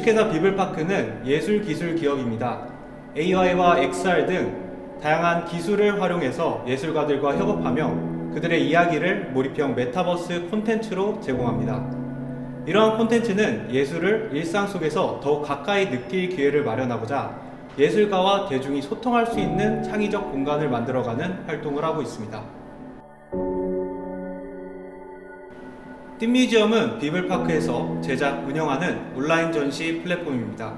주식회사 비블파크는 예술기술 기업입니다. AI와 XR 등 다양한 기술을 활용해서 예술가들과 협업하며 그들의 이야기를 몰입형 메타버스 콘텐츠로 제공합니다. 이러한 콘텐츠는 예술을 일상 속에서 더욱 가까이 느낄 기회를 마련하고자 예술가와 대중이 소통할 수 있는 창의적 공간을 만들어가는 활동을 하고 있습니다. 띵뮤지엄은 비블파크에서 제작, 운영하는 온라인 전시 플랫폼입니다.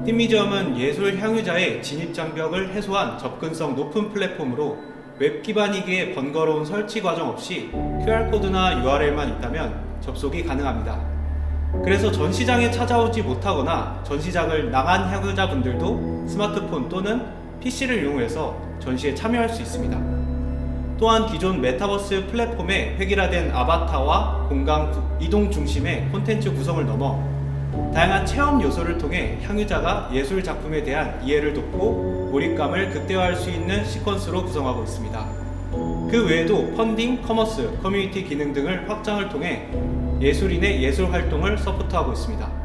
띵뮤지엄은 예술 향유자의 진입장벽을 해소한 접근성 높은 플랫폼으로 웹 기반이기에 번거로운 설치 과정 없이 QR코드나 URL만 있다면 접속이 가능합니다. 그래서 전시장에 찾아오지 못하거나 전시장을 나간 향유자분들도 스마트폰 또는 PC를 이용해서 전시에 참여할 수 있습니다. 또한 기존 메타버스 플랫폼의 획일화된 아바타와 공간 이동 중심의 콘텐츠 구성을 넘어 다양한 체험 요소를 통해 향유자가 예술 작품에 대한 이해를 돕고 몰입감을 극대화할 수 있는 시퀀스로 구성하고 있습니다. 그 외에도 펀딩, 커머스, 커뮤니티 기능 등을 확장을 통해 예술인의 예술 활동을 서포트하고 있습니다.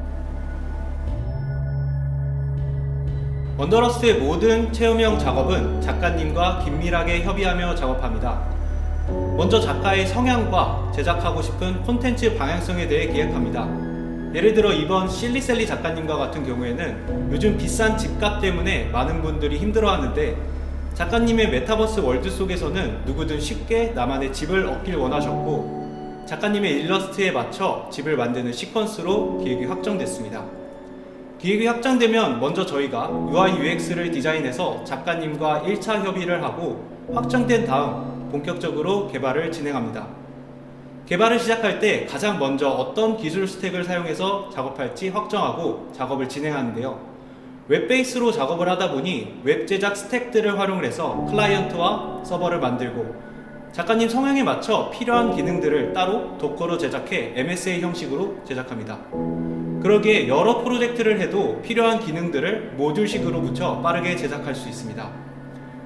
원더러스트의 모든 체험형 작업은 작가님과 긴밀하게 협의하며 작업합니다. 먼저 작가의 성향과 제작하고 싶은 콘텐츠 방향성에 대해 기획합니다. 예를 들어 이번 실리셀리 작가님과 같은 경우에는 요즘 비싼 집값 때문에 많은 분들이 힘들어하는데 작가님의 메타버스 월드 속에서는 누구든 쉽게 나만의 집을 얻길 원하셨고 작가님의 일러스트에 맞춰 집을 만드는 시퀀스로 기획이 확정됐습니다. 기획이 확정되면 먼저 저희가 UI UX를 디자인해서 작가님과 1차 협의를 하고 확정된 다음 본격적으로 개발을 진행합니다. 개발을 시작할 때 가장 먼저 어떤 기술 스택을 사용해서 작업할지 확정하고 작업을 진행하는데요. 웹베이스로 작업을 하다 보니 웹 제작 스택들을 활용을 해서 클라이언트와 서버를 만들고 작가님 성향에 맞춰 필요한 기능들을 따로 도커로 제작해 MSA 형식으로 제작합니다. 그러기에 여러 프로젝트를 해도 필요한 기능들을 모듈식으로 붙여 빠르게 제작할 수 있습니다.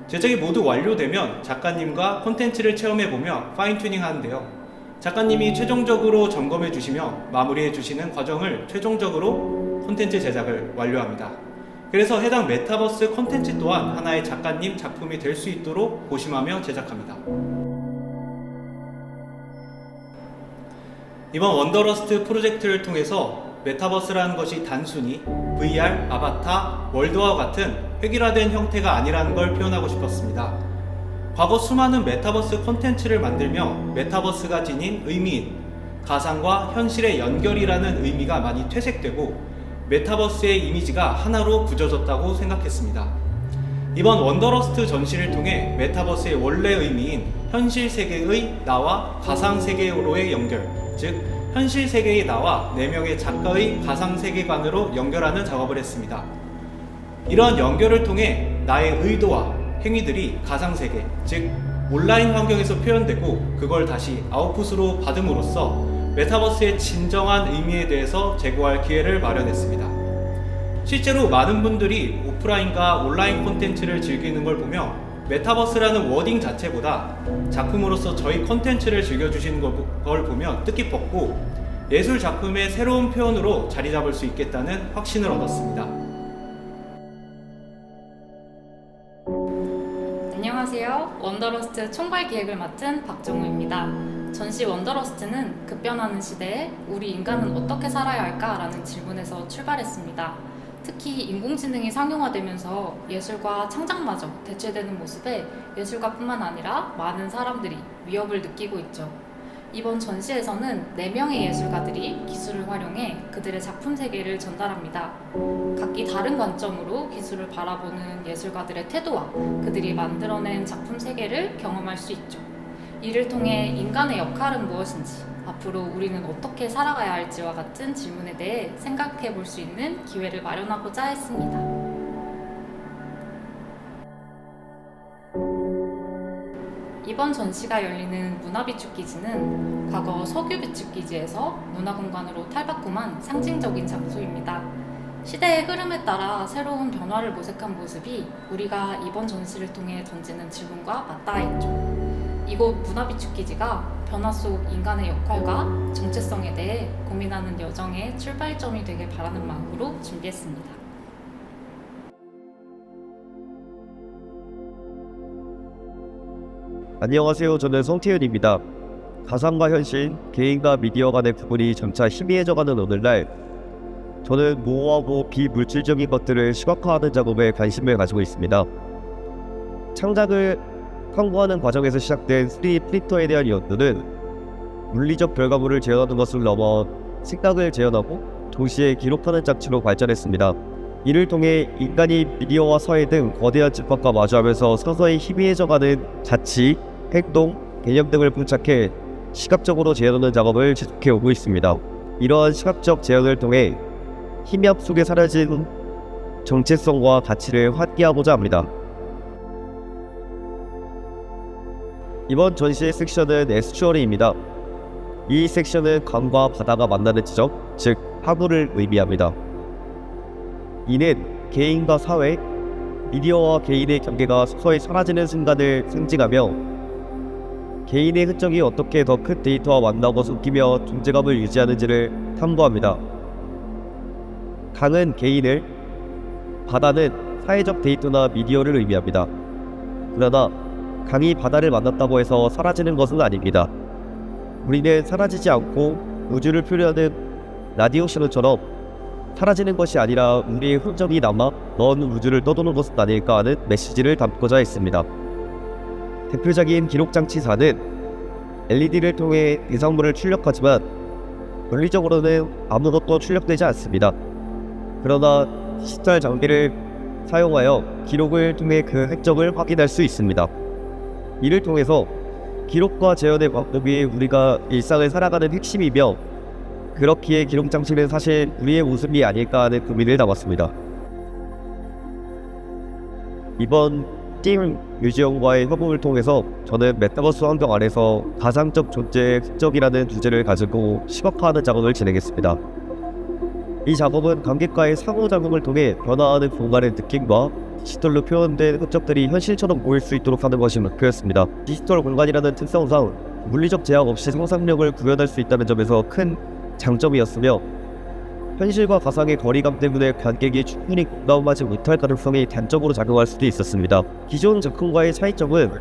제작이 모두 완료되면 작가님과 콘텐츠를 체험해보며 파인튜닝 하는데요. 작가님이 최종적으로 점검해 주시며 마무리해 주시는 과정을 최종적으로 콘텐츠 제작을 완료합니다. 그래서 해당 메타버스 콘텐츠 또한 하나의 작가님 작품이 될 수 있도록 고심하며 제작합니다. 이번 원더러스트 프로젝트를 통해서 메타버스라는 것이 단순히 VR, 아바타, 월드와 같은 획일화된 형태가 아니라는 걸 표현하고 싶었습니다. 과거 수많은 메타버스 콘텐츠를 만들며 메타버스가 지닌 의미인 가상과 현실의 연결이라는 의미가 많이 퇴색되고 메타버스의 이미지가 하나로 굳어졌다고 생각했습니다. 이번 원더러스트 전시를 통해 메타버스의 원래 의미인 현실 세계의 나와 가상 세계로의 연결, 즉 현실 세계의 나와 4명의 작가의 가상 세계관으로 연결하는 작업을 했습니다. 이러한 연결을 통해 나의 의도와 행위들이 가상 세계, 즉 온라인 환경에서 표현되고 그걸 다시 아웃풋으로 받음으로써 메타버스의 진정한 의미에 대해서 제고할 기회를 마련했습니다. 실제로 많은 분들이 오프라인과 온라인 콘텐츠를 즐기는 걸 보며 메타버스라는 워딩 자체보다 작품으로서 저희 콘텐츠를 즐겨주시는 걸 보며 뜻깊었고 예술 작품의 새로운 표현으로 자리 잡을 수 있겠다는 확신을 얻었습니다. 안녕하세요. 원더러스트 총괄 기획을 맡은 박정우입니다. 전시 원더러스트는 급변하는 시대에 우리 인간은 어떻게 살아야 할까라는 질문에서 출발했습니다. 특히 인공지능이 상용화되면서 예술과 창작마저 대체되는 모습에 예술가뿐만 아니라 많은 사람들이 위협을 느끼고 있죠. 이번 전시에서는 4명의 예술가들이 기술을 활용해 그들의 작품 세계를 전달합니다. 각기 다른 관점으로 기술을 바라보는 예술가들의 태도와 그들이 만들어낸 작품 세계를 경험할 수 있죠. 이를 통해 인간의 역할은 무엇인지, 앞으로 우리는 어떻게 살아가야 할지와 같은 질문에 대해 생각해 볼 수 있는 기회를 마련하고자 했습니다. 이번 전시가 열리는 문화비축기지는 과거 석유비축기지에서 문화공간으로 탈바꿈한 상징적인 장소입니다. 시대의 흐름에 따라 새로운 변화를 모색한 모습이 우리가 이번 전시를 통해 던지는 질문과 맞닿아 있죠. 이곳 문화비축기지가 변화 속 인간의 역할과 정체성에 대해 고민하는 여정의 출발점이 되길 바라는 마음으로 준비했습니다. 안녕하세요. 저는 성태윤입니다. 가상과 현실, 개인과 미디어 간의 구분이 점차 희미해져가는 오늘날 저는 모호하고 비물질적인 것들을 시각화하는 작업에 관심을 가지고 있습니다. 창작을 탐구하는 과정에서 시작된 3D 프린터에 대한 연구는 물리적 결과물을 재현하는 것을 넘어 생각을 재현하고 동시에 기록하는 장치로 발전했습니다. 이를 통해 인간이 미디어와 사회 등 거대한 집합과 마주하면서 서서히 희미해져가는 가치, 행동, 개념 등을 포착해 시각적으로 재현하는 작업을 지속해오고 있습니다. 이러한 시각적 재현을 통해 희미함 속에 사라진 정체성과 가치를 환기하고자 합니다. 이번 전시의 섹션은 에스추어리입니다. 이 섹션은 강과 바다가 만나는 지점, 즉 하구를 의미합니다. 이는 개인과 사회, 미디어와 개인의 경계가 서서히 사라지는 순간을 상징하며 개인의 흔적이 어떻게 더 큰 데이터와 만나고 섞이며 존재감을 유지하는지를 탐구합니다. 강은 개인을, 바다는 사회적 데이터나 미디어를 의미합니다. 그러나 강이 바다를 만났다고 해서 사라지는 것은 아닙니다. 우리는 사라지지 않고 우주를 표현하는 라디오 신호처럼 사라지는 것이 아니라 우리의 흔적이 남아 먼 우주를 떠도는 것은 아닐까 하는 메시지를 담고자 했습니다. 대표적인 기록장치사는 LED를 통해 대상물을 출력하지만 물리적으로는 아무것도 출력되지 않습니다. 그러나 디지털 장비를 사용하여 기록을 통해 그 흔적을 확인할 수 있습니다. 이를 통해서 기록과 재현의 방법이 우리가 일상을 살아가는 핵심이며 그렇기에 기록장치는 사실 우리의 모습이 아닐까 하는 고민을 담았습니다. 이번 팀 뮤지엄과의 협업을 통해서 저는 메타버스 환경 안에서 가상적 존재의 흔적이라는 주제를 가지고 시각화하는 작업을 진행했습니다. 이 작업은 관객과의 상호작용을 통해 변화하는 공간의 느낌과 디지털로 표현된 흔적들이 현실처럼 보일 수 있도록 하는 것이 목표였습니다. 디지털 공간이라는 특성상 물리적 제약 없이 상상력을 구현할 수 있다는 점에서 큰 장점이었으며 현실과 가상의 거리감 때문에 관객이 충분히 공감하지 못할 가능성이 단점으로 작용할 수도 있었습니다. 기존 작품과의 차이점은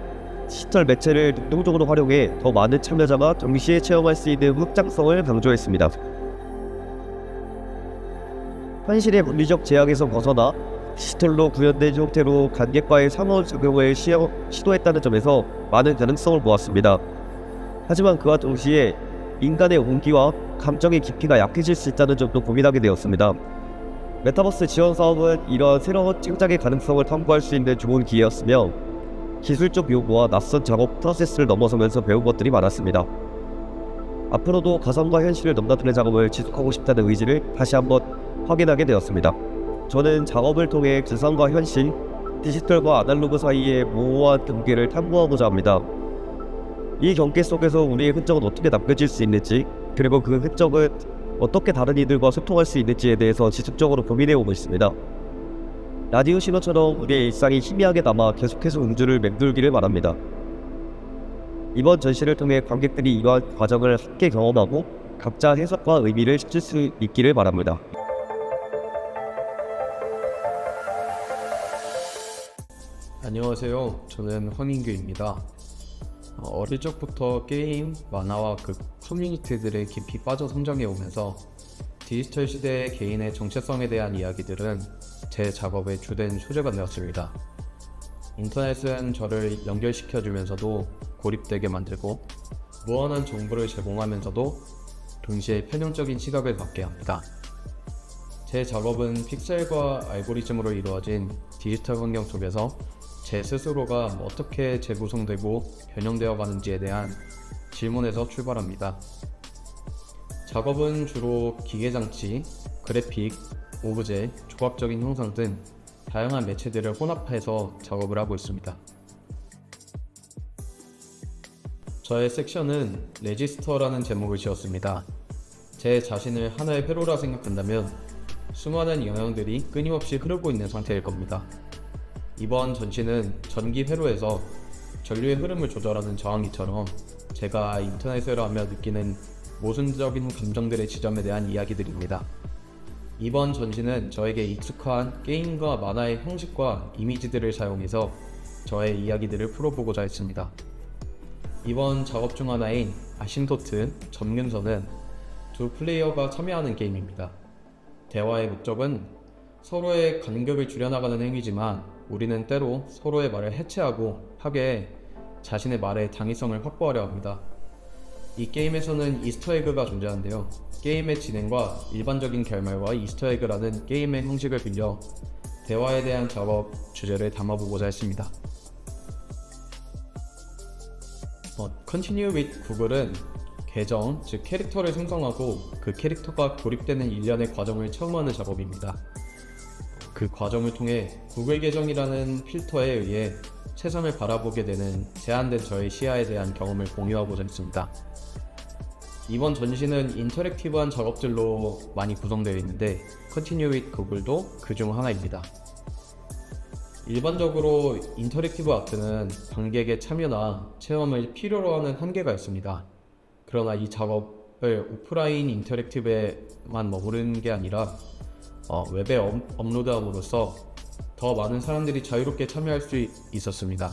디지털 매체를 능동적으로 활용해 더 많은 참여자가 동시에 체험할 수 있는 확장성을 강조했습니다. 현실의 물리적 제약에서 벗어나 디지털로 구현된 형태로 관객과의 상호작용을 시도했다는 점에서 많은 가능성을 보았습니다. 하지만 그와 동시에 인간의 온기와 감정의 깊이가 약해질 수 있다는 점도 고민하게 되었습니다. 메타버스 지원 사업은 이러한 새로운 창작의 가능성을 탐구할 수 있는 좋은 기회였으며 기술적 요구와 낯선 작업 프로세스를 넘어서면서 배운 것들이 많았습니다. 앞으로도 가상과 현실을 넘나드는 작업을 지속하고 싶다는 의지를 다시 한번 확인하게 되었습니다. 저는 작업을 통해 가상과 현실, 디지털과 아날로그 사이의 모호한 경계를 탐구하고자 합니다. 이 경계 속에서 우리의 흔적은 어떻게 남겨질 수 있는지, 그리고 그 흔적은 어떻게 다른 이들과 소통할 수 있는지에 대해서 지속적으로 고민해오고 있습니다. 라디오 신호처럼 우리의 일상이 희미하게 남아 계속해서 우주를 맴돌기를 바랍니다. 이번 전시를 통해 관객들이 이러한 과정을 함께 경험하고 각자 해석과 의미를 찾을 수 있기를 바랍니다. 안녕하세요. 저는 황인규입니다. 어릴 적부터 게임, 만화와 그 커뮤니티들에 깊이 빠져 성장해 오면서 디지털 시대의 개인의 정체성에 대한 이야기들은 제 작업의 주된 소재가 되었습니다. 인터넷은 저를 연결시켜주면서도 고립되게 만들고 무한한 정보를 제공하면서도 동시에 편향적인 시각을 갖게 합니다. 제 작업은 픽셀과 알고리즘으로 이루어진 디지털 환경 속에서 제 스스로가 어떻게 재구성되고 변형되어 가는지에 대한 질문에서 출발합니다. 작업은 주로 기계장치, 그래픽, 오브제, 조각적인 형상 등 다양한 매체들을 혼합해서 작업을 하고 있습니다. 저의 섹션은 레지스터라는 제목을 지었습니다. 제 자신을 하나의 회로라 생각한다면 수많은 영향들이 끊임없이 흐르고 있는 상태일 겁니다. 이번 전시는 전기 회로에서 전류의 흐름을 조절하는 저항기처럼 제가 인터넷을 하며 느끼는 모순적인 감정들의 지점에 대한 이야기들입니다. 이번 전시는 저에게 익숙한 게임과 만화의 형식과 이미지들을 사용해서 저의 이야기들을 풀어보고자 했습니다. 이번 작업 중 하나인 아신토트 점균서는 두 플레이어가 참여하는 게임입니다. 대화의 목적은 서로의 간격을 줄여나가는 행위지만 우리는 때로 서로의 말을 해체하고 하게 자신의 말의 당위성을 확보하려 합니다. 이 게임에서는 이스터에그가 존재하는데요. 게임의 진행과 일반적인 결말과 이스터에그라는 게임의 형식을 빌려 대화에 대한 작업 주제를 담아보고자 했습니다. Continue with Google은 계정, 즉 캐릭터를 생성하고 그 캐릭터가 고립되는 일련의 과정을 체험하는 작업입니다. 그 과정을 통해 구글 계정이라는 필터에 의해 세상을 바라보게 되는 제한된 저의 시야에 대한 경험을 공유하고자 했습니다. 이번 전시는 인터랙티브한 작업들로 많이 구성되어 있는데 Continue with Google도 그 중 하나입니다. 일반적으로 인터랙티브 아트는 관객의 참여나 체험을 필요로 하는 한계가 있습니다. 그러나 이 작업을 오프라인 인터랙티브에만 머무르는 게 아니라 웹에 업로드함으로써 더 많은 사람들이 자유롭게 참여할 수 있었습니다.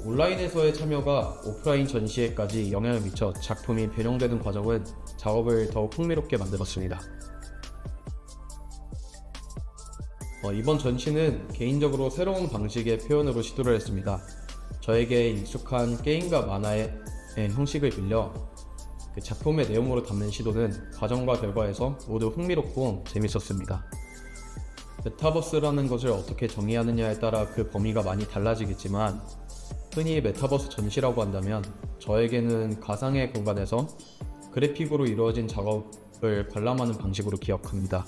온라인에서의 참여가 오프라인 전시회까지 영향을 미쳐 작품이 변형되는 과정은 작업을 더욱 흥미롭게 만들었습니다. 이번 전시는 개인적으로 새로운 방식의 표현으로 시도를 했습니다. 저에게 익숙한 게임과 만화의 형식을 빌려 그 작품의 내용으로 담는 시도는 과정과 결과에서 모두 흥미롭고 재밌었습니다. 메타버스라는 것을 어떻게 정의하느냐에 따라 그 범위가 많이 달라지겠지만 흔히 메타버스 전시라고 한다면 저에게는 가상의 공간에서 그래픽으로 이루어진 작업을 관람하는 방식으로 기억합니다.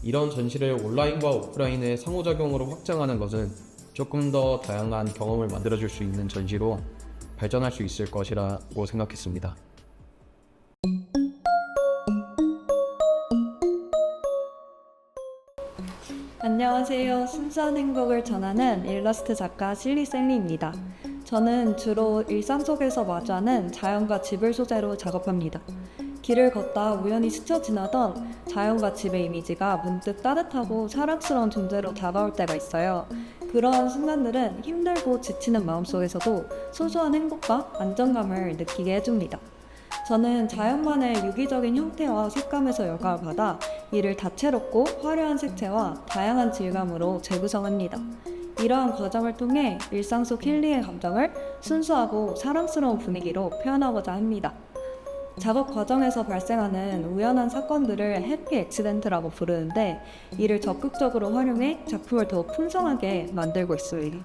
이런 전시를 온라인과 오프라인의 상호작용으로 확장하는 것은 조금 더 다양한 경험을 만들어줄 수 있는 전시로 발전할 수 있을 것이라고 생각했습니다. 안녕하세요. 순수한 행복을 전하는 일러스트 작가 실리 셀리입니다. 저는 주로 일상 속에서 마주하는 자연과 집을 소재로 작업합니다. 길을 걷다 우연히 스쳐 지나던 자연과 집의 이미지가 문득 따뜻하고 사랑스러운 존재로 다가올 때가 있어요. 그러한 순간들은 힘들고 지치는 마음속에서도 소소한 행복과 안정감을 느끼게 해줍니다. 저는 자연만의 유기적인 형태와 색감에서 영감을 받아 이를 다채롭고 화려한 색채와 다양한 질감으로 재구성합니다. 이러한 과정을 통해 일상 속 힐링의 감정을 순수하고 사랑스러운 분위기로 표현하고자 합니다. 작업 과정에서 발생하는 우연한 사건들을 해피 액시덴트라고 부르는데 이를 적극적으로 활용해 작품을 더 풍성하게 만들고 있습니다.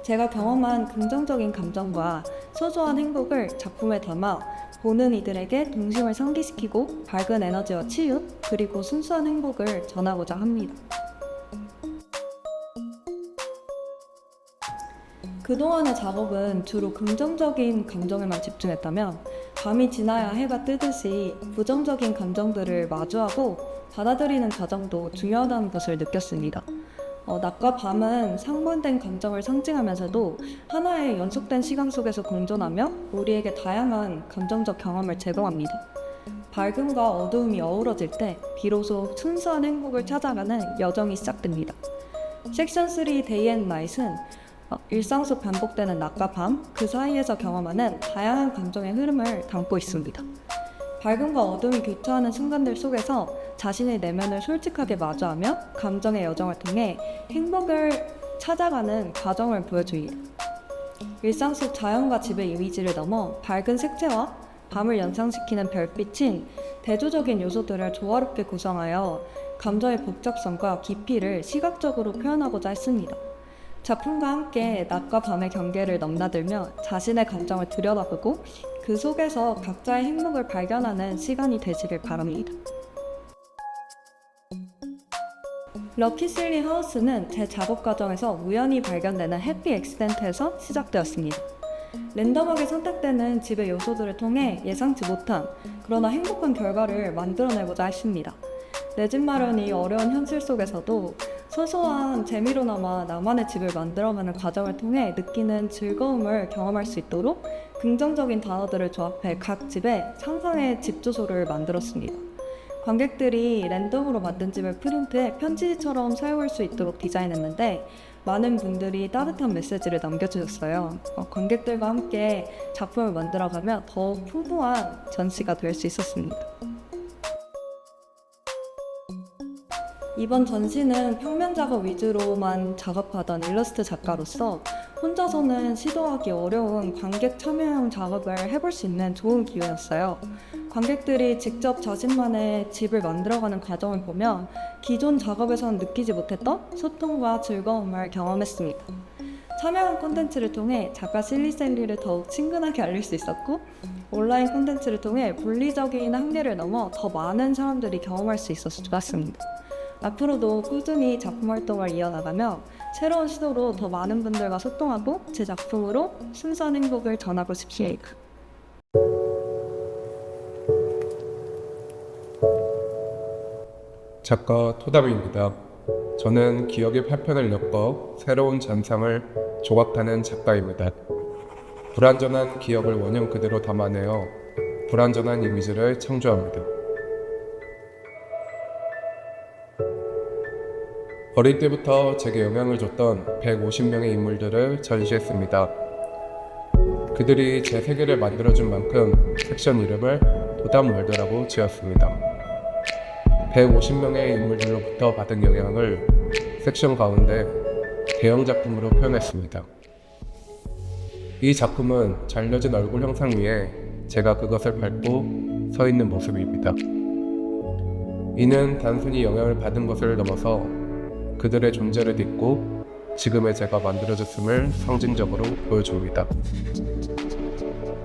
제가 경험한 긍정적인 감정과 소소한 행복을 작품에 담아 보는 이들에게 동심을 상기시키고 밝은 에너지와 치유 그리고 순수한 행복을 전하고자 합니다. 그동안의 작업은 주로 긍정적인 감정에만 집중했다면 밤이 지나야 해가 뜨듯이 부정적인 감정들을 마주하고 받아들이는 과정도 중요하다는 것을 느꼈습니다. 낮과 밤은 상반된 감정을 상징하면서도 하나의 연속된 시간 속에서 공존하며 우리에게 다양한 감정적 경험을 제공합니다. 밝음과 어두움이 어우러질 때 비로소 순수한 행복을 찾아가는 여정이 시작됩니다. 섹션 3 Day and Night은 일상 속 반복되는 낮과 밤, 그 사이에서 경험하는 다양한 감정의 흐름을 담고 있습니다. 밝음과 어둠이 교차하는 순간들 속에서 자신의 내면을 솔직하게 마주하며 감정의 여정을 통해 행복을 찾아가는 과정을 보여줍니다. 일상 속 자연과 집의 이미지를 넘어 밝은 색채와 밤을 연상시키는 별빛인 대조적인 요소들을 조화롭게 구성하여 감정의 복잡성과 깊이를 시각적으로 표현하고자 했습니다. 작품과 함께 낮과 밤의 경계를 넘나들며 자신의 감정을 들여다보고 그 속에서 각자의 행복을 발견하는 시간이 되시길 바랍니다. 럭키실리 하우스는 제 작업 과정에서 우연히 발견되는 해피 액시덴트에서 시작되었습니다. 랜덤하게 선택되는 집의 요소들을 통해 예상치 못한 그러나 행복한 결과를 만들어내고자 했습니다. 내 집 마련이 어려운 현실 속에서도 소소한 재미로나마 나만의 집을 만들어가는 과정을 통해 느끼는 즐거움을 경험할 수 있도록 긍정적인 단어들을 조합해 각 집에 상상의 집 주소를 만들었습니다. 관객들이 랜덤으로 만든 집을 프린트해 편지지처럼 사용할 수 있도록 디자인했는데 많은 분들이 따뜻한 메시지를 남겨주셨어요. 관객들과 함께 작품을 만들어가며 더욱 풍부한 전시가 될 수 있었습니다. 이번 전시는 평면 작업 위주로만 작업하던 일러스트 작가로서 혼자서는 시도하기 어려운 관객 참여형 작업을 해볼 수 있는 좋은 기회였어요. 관객들이 직접 자신만의 집을 만들어가는 과정을 보면 기존 작업에서는 느끼지 못했던 소통과 즐거움을 경험했습니다. 참여형 콘텐츠를 통해 작가 실리셀리를 더욱 친근하게 알릴 수 있었고 온라인 콘텐츠를 통해 물리적인 한계를 넘어 더 많은 사람들이 경험할 수 있어서 좋았습니다. 앞으로도 꾸준히 작품 활동을 이어나가며 새로운 시도로 더 많은 분들과 소통하고 제 작품으로 순수한 행복을 전하고 싶습니다. 작가 토담입니다. 저는 기억의 파편을 엮어 새로운 잔상을 조각하는 작가입니다. 불완전한 기억을 원형 그대로 담아내어 불완전한 이미지를 창조합니다. 어릴 때부터 제게 영향을 줬던 150명의 인물들을 전시했습니다. 그들이 제 세계를 만들어준 만큼 섹션 이름을 토담월드라고 지었습니다. 150명의 인물들로부터 받은 영향을 섹션 가운데 대형 작품으로 표현했습니다. 이 작품은 잘려진 얼굴 형상 위에 제가 그것을 밟고 서 있는 모습입니다. 이는 단순히 영향을 받은 것을 넘어서 그들의 존재를 딛고 지금의 제가 만들어졌음을 상징적으로 보여줍니다.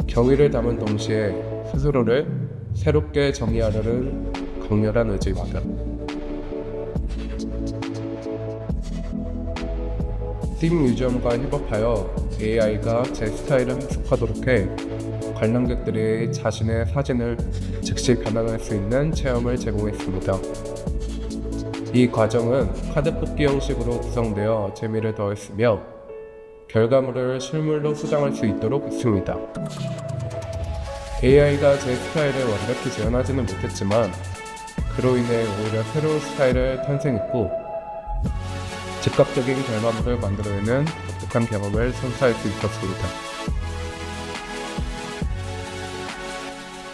경의를 담은 동시에 스스로를 새롭게 정의하려는 강렬한 의지입니다. 팀 뮤지엄과 협업하여 AI가 제 스타일을 학습하도록 해 관람객들이 자신의 사진을 즉시 변환할 수 있는 체험을 제공했습니다. 이 과정은 카드 뽑기 형식으로 구성되어 재미를 더했으며 결과물을 실물로 소장할 수 있도록 했습니다. AI가 제 스타일을 완벽히 재현하지는 못했지만 그로 인해 오히려 새로운 스타일을 탄생했고 즉각적인 결과물을 만들어내는 독특한 경험을 선사할 수 있었습니다.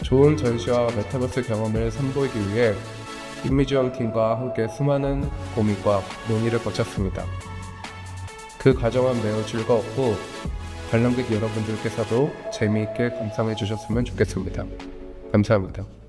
좋은 전시와 메타버스 경험을 선보이기 위해 뮤지엄 팀과 함께 수많은 고민과 논의를 거쳤습니다. 그 과정은 매우 즐거웠고 관람객 여러분들께서도 재미있게 감상해 주셨으면 좋겠습니다. 감사합니다.